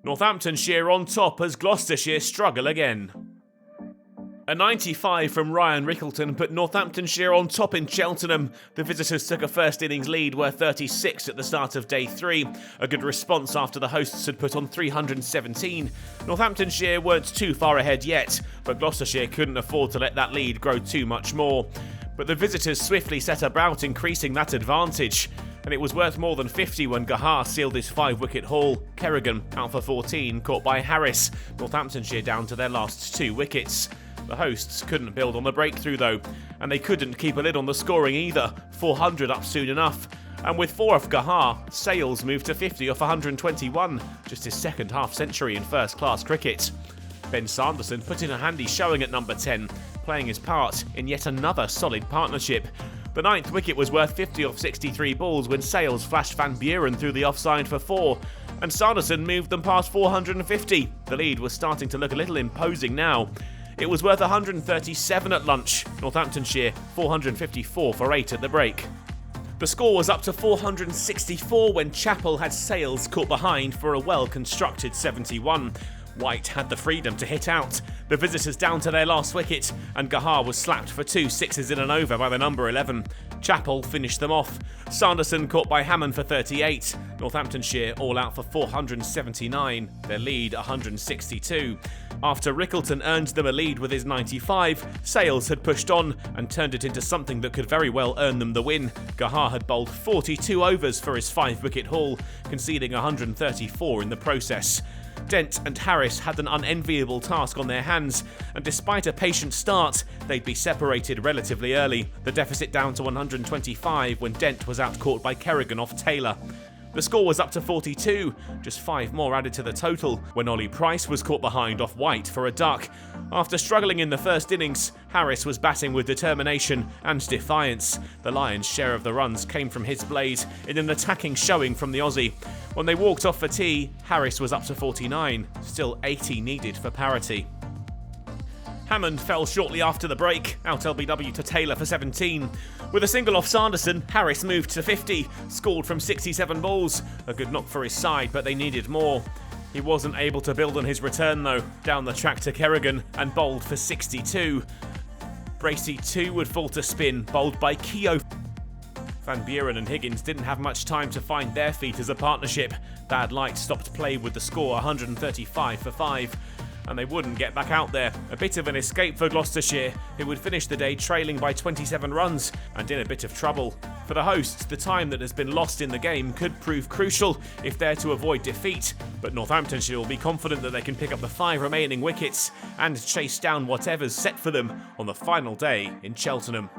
Northamptonshire on top as Gloucestershire struggle again. A 95 from Ryan Rickleton put Northamptonshire on top in Cheltenham. The visitors took a first innings lead worth 36 at the start of day 3. A good response after the hosts had put on 317. Northamptonshire weren't too far ahead yet, but Gloucestershire couldn't afford to let that lead grow too much more. But the visitors swiftly set about increasing that advantage. And it was worth more than 50 when Gohar sealed his 5-wicket haul. Kerrigan out for 14, caught by Harris. Northamptonshire down to their last 2 wickets. The hosts couldn't build on the breakthrough though, and they couldn't keep a lid on the scoring either. 400 up soon enough. And with 4 off Gohar, Sales moved to 50 off 121, just his second half-century in first-class cricket. Ben Sanderson put in a handy showing at number 10, playing his part in yet another solid partnership. The 9th wicket was worth 50 off 63 balls when Sales flashed Van Buren through the offside for 4, and Sanderson moved them past 450. The lead was starting to look a little imposing now. It was worth 137 at lunch. Northamptonshire 454 for 8 at the break. The score was up to 464 when Chappell had Sales caught behind for a well-constructed 71. White had the freedom to hit out. The visitors down to their last wicket, and Gohar was slapped for 2 sixes in an over by the number 11. Chappell finished them off. Sanderson caught by Hammond for 38. Northamptonshire all out for 479, their lead 162. After Rickleton earned them a lead with his 95, Sales had pushed on and turned it into something that could very well earn them the win. Gohar had bowled 42 overs for his 5-wicket haul, conceding 134 in the process. Dent and Harris had an unenviable task on their hands, and despite a patient start, they'd be separated relatively early, the deficit down to 125 when Dent was outcaught by Kerrigan off Taylor. The score was up to 42, just 5 more added to the total, when Ollie Price was caught behind off White for a duck. After struggling in the first innings, Harris was batting with determination and defiance. The Lions' share of the runs came from his blade in an attacking showing from the Aussie. When they walked off for tea, Harris was up to 49, still 80 needed for parity. Hammond fell shortly after the break, out LBW to Taylor for 17. With a single off Sanderson, Harris moved to 50, scored from 67 balls. A good knock for his side, but they needed more. He wasn't able to build on his return though, down the track to Kerrigan and bowled for 62. Bracey too would fall to spin, bowled by Keogh. Van Buren and Higgins didn't have much time to find their feet as a partnership. Bad light stopped play with the score 135 for 5. And they wouldn't get back out there. A bit of an escape for Gloucestershire, who would finish the day trailing by 27 runs and in a bit of trouble. For the hosts, the time that has been lost in the game could prove crucial if they're to avoid defeat, but Northamptonshire will be confident that they can pick up the 5 remaining wickets and chase down whatever's set for them on the final day in Cheltenham.